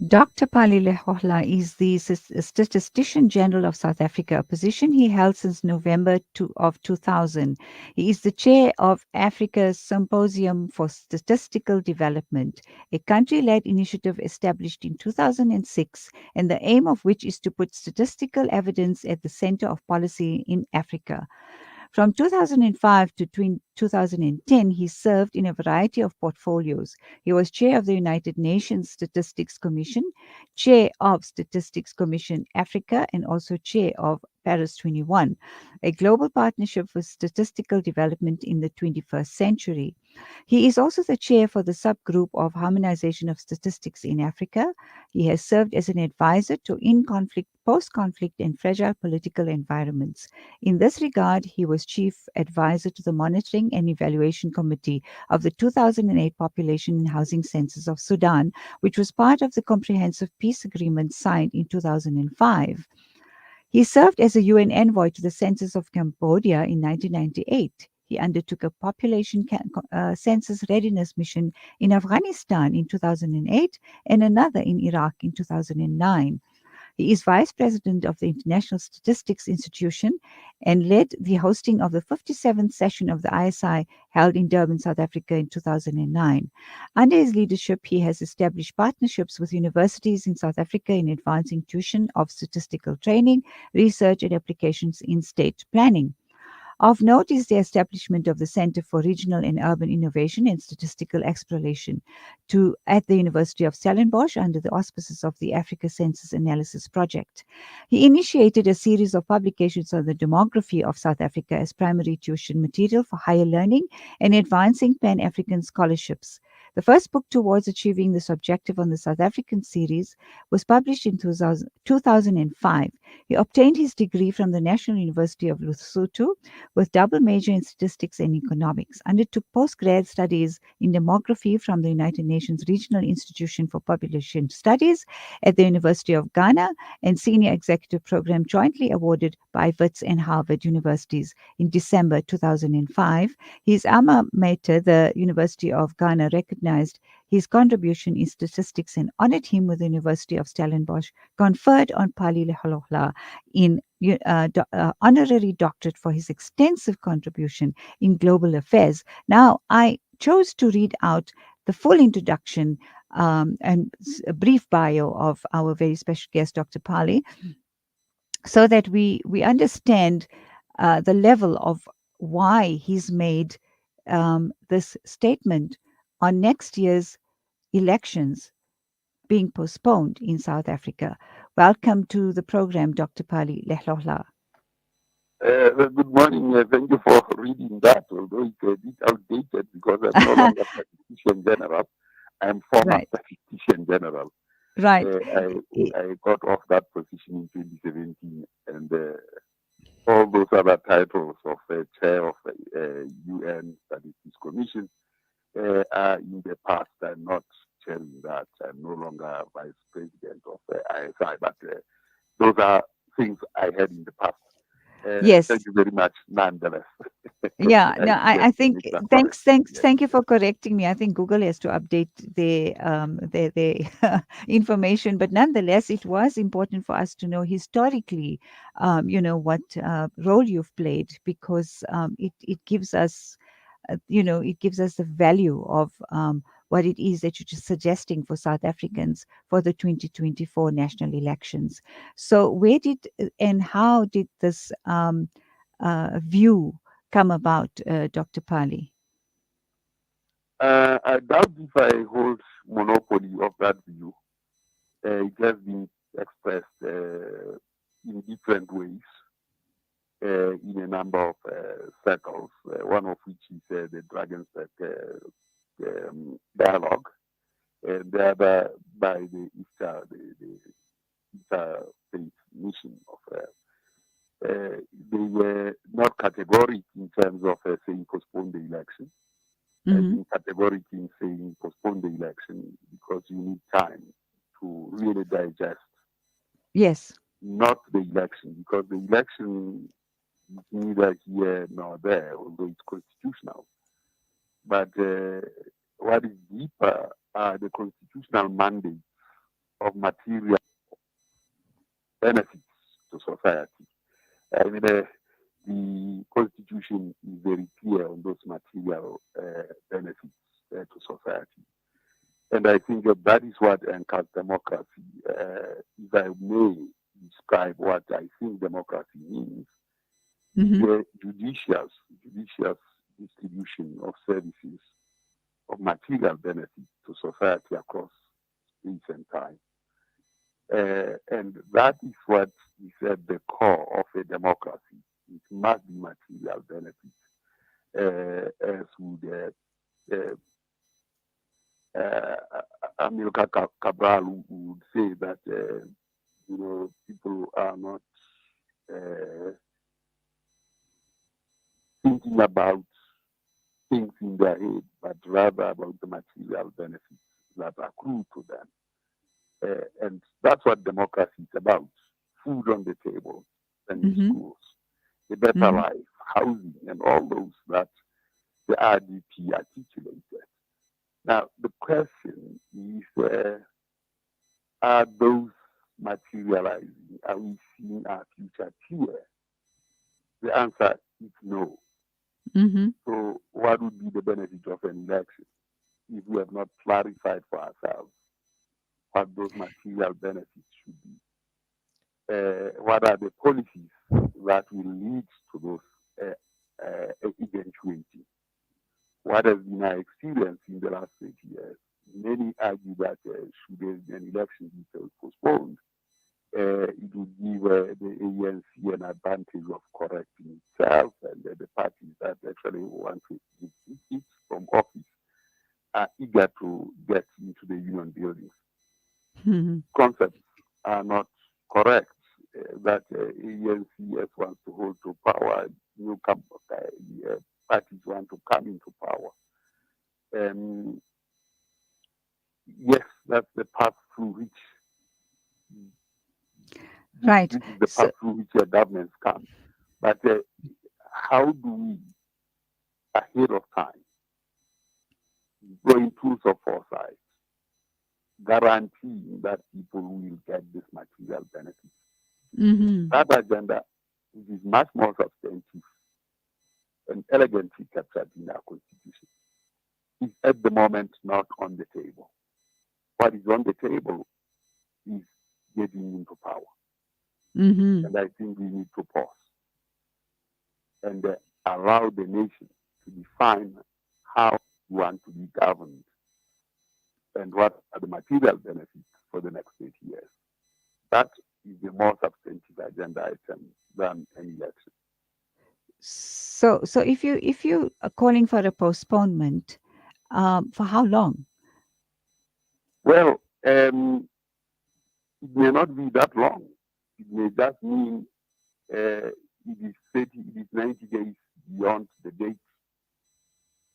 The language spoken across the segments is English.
Dr. Pali Lehohla is the Statistician General of South Africa, a position he held since November of 2000. He is the chair of Africa's Symposium for Statistical Development, a country-led initiative established in 2006, and the aim of which is to put statistical evidence at the center of policy in Africa. From 2005 to 2010, he served in a variety of portfolios. He was chair of the United Nations Statistics Commission, chair of Statistics Commission Africa, and also chair of Paris 21, a global partnership for statistical development in the 21st century. He is also the chair for the subgroup of harmonization of statistics in Africa. He has served as an advisor to in conflict, post conflict, and fragile political environments. In this regard, he was chief advisor to the Monitoring and Evaluation Committee of the 2008 Population and Housing Census of Sudan, which was part of the Comprehensive Peace Agreement signed in 2005. He served as a UN envoy to the census of Cambodia in 1998. He undertook a population census readiness mission in Afghanistan in 2008 and another in Iraq in 2009. He is vice president of the International Statistics Institution and led the hosting of the 57th session of the ISI held in Durban, South Africa in 2009. Under his leadership, he has established partnerships with universities in South Africa in advancing tuition of statistical training, research, and applications in state planning. Of note is the establishment of the Center for Regional and Urban Innovation and Statistical Exploration at the University of Stellenbosch under the auspices of the Africa Census Analysis Project. He initiated a series of publications on the demography of South Africa as primary tuition material for higher learning and advancing Pan-African scholarships. The first book towards achieving this objective on the South African series was published in 2005. He obtained his degree from the National University of Lesotho with double major in statistics and economics, undertook postgrad studies in demography from the United Nations Regional Institution for Population Studies at the University of Ghana, and senior executive program jointly awarded by Wits and Harvard universities in December 2005. His alma mater, the University of Ghana, recognized his contribution in statistics and honored him with the University of Stellenbosch, conferred on Pali Lehohla in honorary doctorate for his extensive contribution in global affairs. Now, I chose to read out the full introduction and a brief bio of our very special guest, Dr. Pali, so that we understand the level of why he's made this statement on next year's elections being postponed in South Africa. Welcome to the program, Dr. Pali Lehohla. Good morning. Thank you for reading that, although it's a bit outdated because I'm no longer statistician general. I'm former Right, statistician general. right. I got off that position in 2017, and all those other titles of chair of UN Statistics Commission are in the past. I'm not chairing that. I'm no longer vice president of ISI, but those are things I had in the past. Thank Yes. you very much, nonetheless. Yeah, I no, I think make that thanks, correction. thanks, Yes. thank you for correcting me. I think Google has to update their information, but nonetheless, it was important for us to know historically, what role you've played because it gives us it gives us the value of what it is that you're just suggesting for South Africans for the 2024 national elections. So, where did and how did this view come about, Dr. Pali? I doubt if I hold monopoly of that view. It has been expressed in different ways in a number of circles, one of which is the Dragon's dialogue, and the other by the Easter Faith mission of they were not categoric in terms of saying postpone the election. I've Hmm. been categoric in saying postpone the election because you need time to really digest, Yes. not the election, because the election is neither here nor there, although it's constitutional. But what is deeper are the constitutional mandates of material benefits to society. I mean, the Constitution is very clear on those material benefits to society. And I think that is what anchors democracy. If I may describe what I think democracy means, Mm-hmm. the judicious distribution of services of material benefit to society across space and time. And that is what is at the core of a democracy. It must be material benefit, as would Amilcar Cabral would say that people are not uh, thinking about things in their head, but rather about the material benefits that accrue to them. And that's what democracy is about: food on the table, and Mm-hmm. schools, a better Mm-hmm. life, housing, and all those that the RDP articulated. Now, the question is, are those materializing? Are we seeing our future clear? The answer is no. Mm-hmm. So, what would be the benefit of an election if we have not clarified for ourselves what those material benefits should be? What are the policies that will lead to those eventuality? What has been our experience in the last 30 years? Many argue that should an election be postponed, it would give the ANC an advantage of correcting itself, and the parties that actually want to exit it from office are eager to get into the union buildings. Mm-hmm. Concepts are not correct. That ANC wants to hold to power, parties want to come into power. Um, yes, that's the path through which Right. this is the So, path through which your governments come. But how do we, ahead of time, go in tools of foresight, guaranteeing that people will get this material benefit? mm-hmm. That agenda, which is much more substantive and elegantly captured in our constitution, is at the moment not on the table. What is on the table is getting into power. Mm-hmm. And I think we need to pause and allow the nation to define how we want to be governed and what are the material benefits for the next 30 years. That is the more substantive agenda item than an election. So if you are calling for a postponement, for how long? Well, it may not be that long. It may just mean it is 90 days beyond the date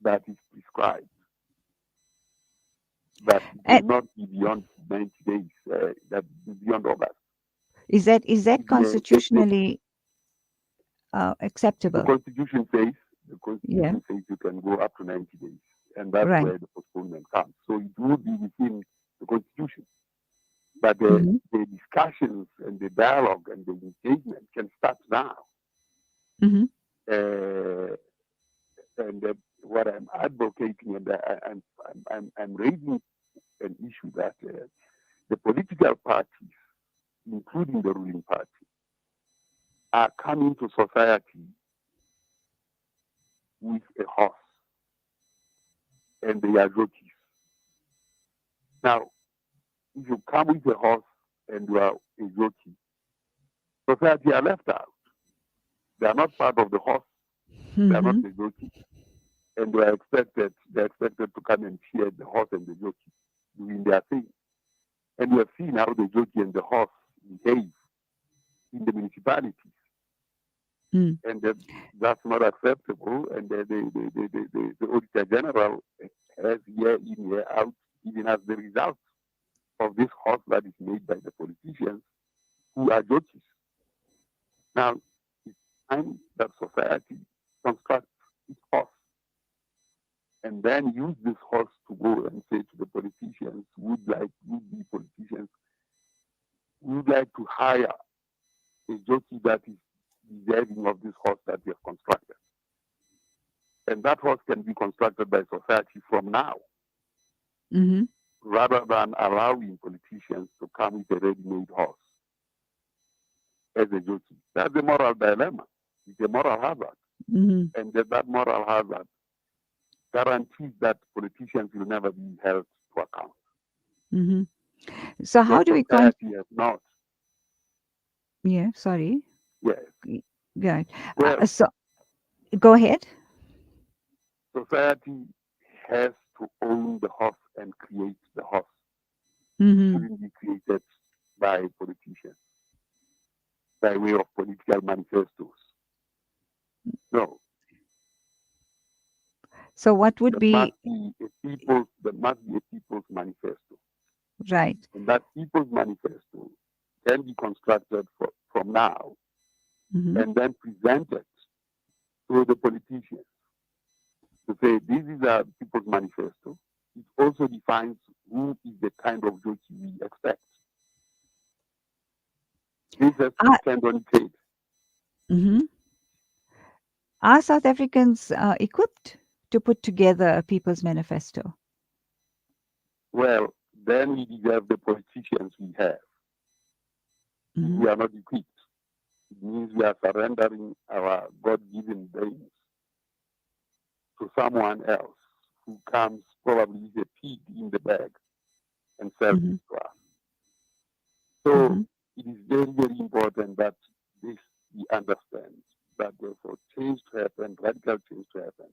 that is prescribed. But it And will not be beyond 90 days, that beyond August. is that It may, the, constitutionally the acceptable? constitution says the Yeah. constitution says you can go up to 90 days, and that's Right. where the postponement comes. So it will be within the constitution, but Mm-hmm. the discussions and the dialogue and the engagement can start now. Mm-hmm. Uh, and what I'm advocating, and I'm raising an issue that the political parties, including the ruling party, are coming to society with a horse, and they are jockeys. Now, if you come with a horse and you are a jockey, society are left out. They are not part of the horse. They are not Mm-hmm. the jockey, and they're expected to come and cheer the horse and the jockey doing their thing. And we have seen how the jockey and the horse behave in the municipalities, Mm. and that's not acceptable. And the Auditor General has year in, year out given us the results of this horse that is made by the politicians who are judges. Now, it's time that society constructs its horse and then use this horse to go and say to the politicians, would be politicians, we would like to hire a jockey that is deserving of this horse that we have constructed. And that horse can be constructed by society from now, Mm-hmm. rather than allowing politicians to come with a ready-made horse as a jockey. That's a moral dilemma. It's a moral hazard. Mm-hmm. And that moral hazard guarantees that politicians will never be held to account. Mm-hmm. So Because how do we society has not. yeah, sorry. Yes. Right. Well, So go ahead. society has to own the horse and create the horse. It Mm-hmm. shouldn't be created by politicians by way of political manifestos. No, So what would be there must be a people's manifesto. right? And that people's manifesto can be constructed from now Mm-hmm. and then presented to the politicians to say this is a people's manifesto. It also defines who is the kind of jockey we expect. This has to Uh, stand on its head. mm-hmm. Are South Africans equipped to put together a people's manifesto? Well, then we deserve the politicians we have. If Mm-hmm. we are not equipped, it means we are surrendering our God-given brains to someone else who comes probably with a pig in the bag and sells Mm-hmm. it to us. So Mm-hmm. it is very, very important that this we understand that for change to happen, radical change to happen,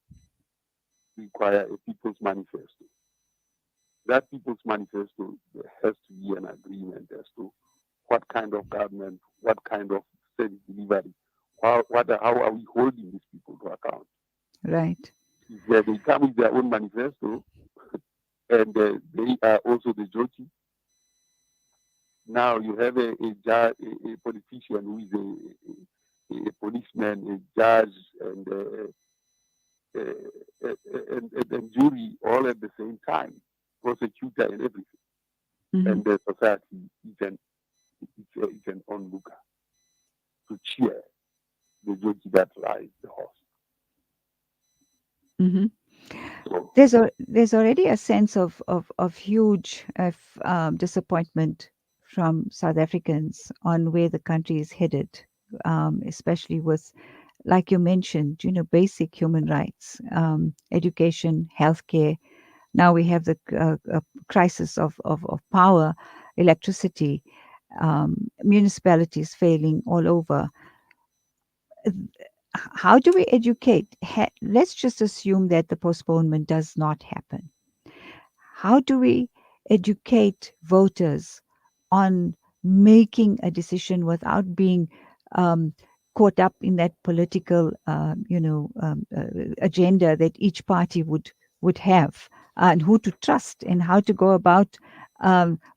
require a people's manifesto. That people's manifesto, there has to be an agreement as to what kind of government, what kind of service delivery, how are we holding these people to account? Right. If they come with their own manifesto and they are also the jockey, now you have a politician who is a policeman, a judge, and jury all at the same time, prosecutor and everything. Mm-hmm. And the society is an onlooker to cheer the jockey that rides the horse. Mm-hmm. So, There's already a sense of huge disappointment from South Africans on where the country is headed, especially with, like you mentioned, basic human rights, education, healthcare. Now we have the crisis of power, electricity, municipalities failing all over. How do we educate? Let's just assume that the postponement does not happen. How do we educate voters on making a decision without being um, caught up in that political, agenda that each party would have, and who to trust and how to go about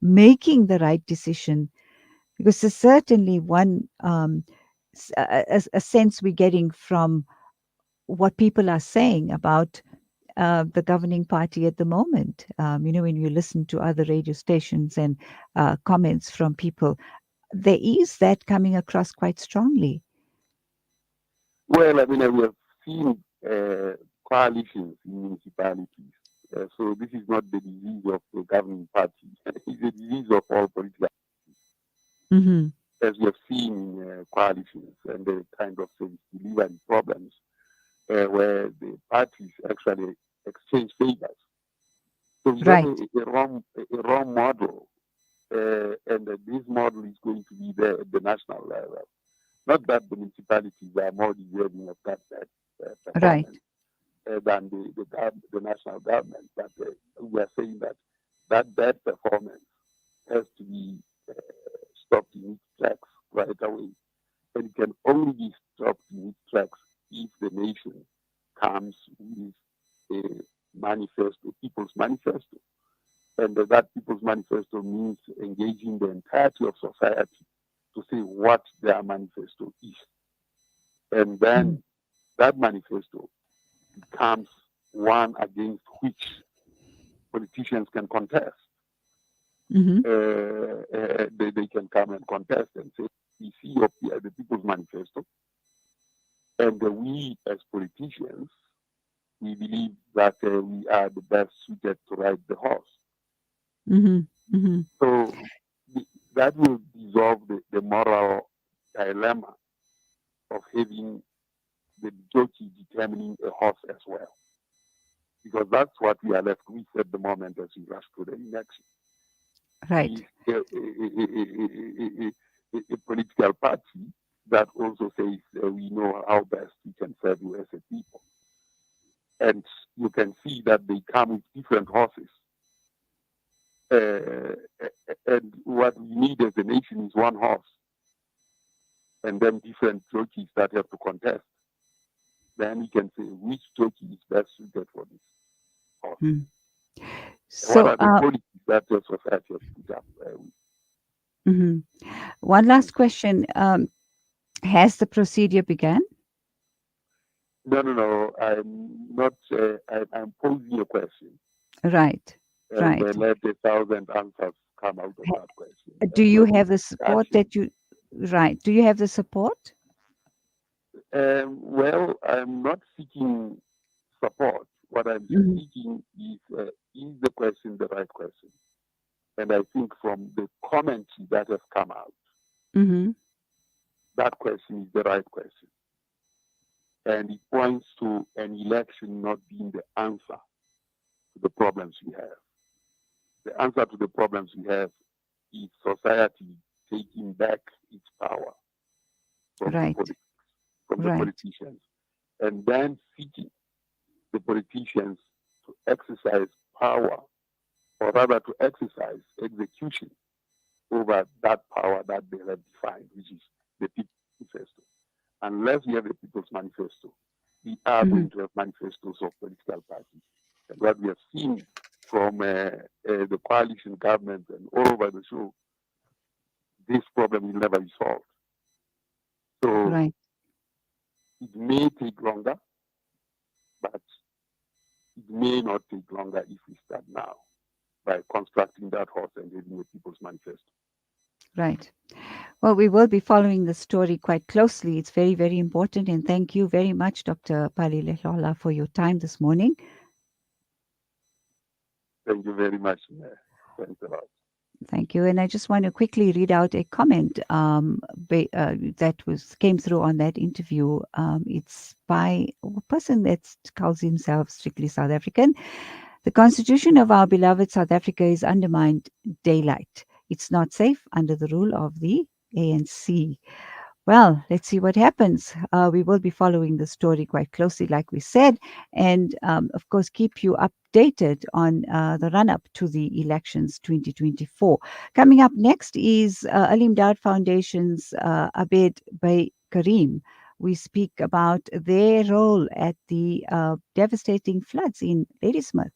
making the right decision? Because there's certainly one a sense we're getting from what people are saying about the governing party at the moment. When you listen to other radio stations and comments from people, there is that coming across quite strongly. well, I mean, we have seen coalitions in municipalities. So this is not the disease of the governing party. It's a disease of all political, Hmm. as we have seen in coalitions and the kind of service delivery problems where the parties actually exchange favors. So we have Right, a wrong model, and this model is going to be there at the national level. Not that the municipalities are more deserving of that right. performance than the national government, but we are saying that that performance has to be stopped in its tracks right away, and it can only be stopped in its tracks if the nation comes with a manifesto, people's manifesto. And that people's manifesto means engaging the entirety of society to say what their manifesto is. And Mm. then that manifesto becomes one against which politicians can contest. Mm-hmm. they can come and contest and say, we see the People's Manifesto, and we as politicians, we believe that we are the best suited to ride the horse. Mm-hmm. Mm-hmm. So that will dissolve the moral dilemma of having the jockey determining a horse as well. Because that's what we are left with at the moment as we rush to the election. Right. Is a political party that also says we know how best we can serve you as a people. And you can see that they come with different horses. Uh, and what we need as a nation is one horse, and then different jockeys that have to contest. Then we can say which jockey is best suited for this horse. Mm. What So, are the policies that the society has put up with? mhm. One last question. Has the procedure begun? No, no, no. I'm not. I'm posing a question, Right. and Right. let a thousand answers come out of that question, Do and you let the have the support discussion. that you, right? Do you have the support? Well, I'm not seeking support. What I'm Mm-hmm. seeking is the question the right question? And I think from the commentary that has come out, Mm-hmm. that question is the right question. And it points to an election not being the answer to the problems we have. The answer to the problems we have is society taking back its power from the Right. from the Right. politicians, and then seeking the politicians to exercise power, or rather to exercise execution over that power that they have defined, which is the People's Manifesto. Unless we have a People's Manifesto, we are Mm-hmm. going to have manifestos of political parties. And what we have seen from the coalition government and all over the show, this problem will never be solved. So Right. it may take longer, but it may not take longer if we start now by constructing that horse and having a People's Manifesto. Right. Well, we will be following the story quite closely. It's very, very important. And thank you very much, Dr. Pali Lehohla, for your time this morning. Thank you very much. Thanks a lot. Thank you. And I just want to quickly read out a comment that was came through on that interview. It's by a person that calls himself strictly South African. The constitution of our beloved South Africa is undermined daylight. It's not safe under the rule of the ANC. Well, let's see what happens. We will be following the story quite closely, like we said, and of course, keep you updated on the run up to the elections 2024. Coming up next is Alim Dowd Foundation's Abed Bay Karim. We speak about their role at the devastating floods in Ladysmith.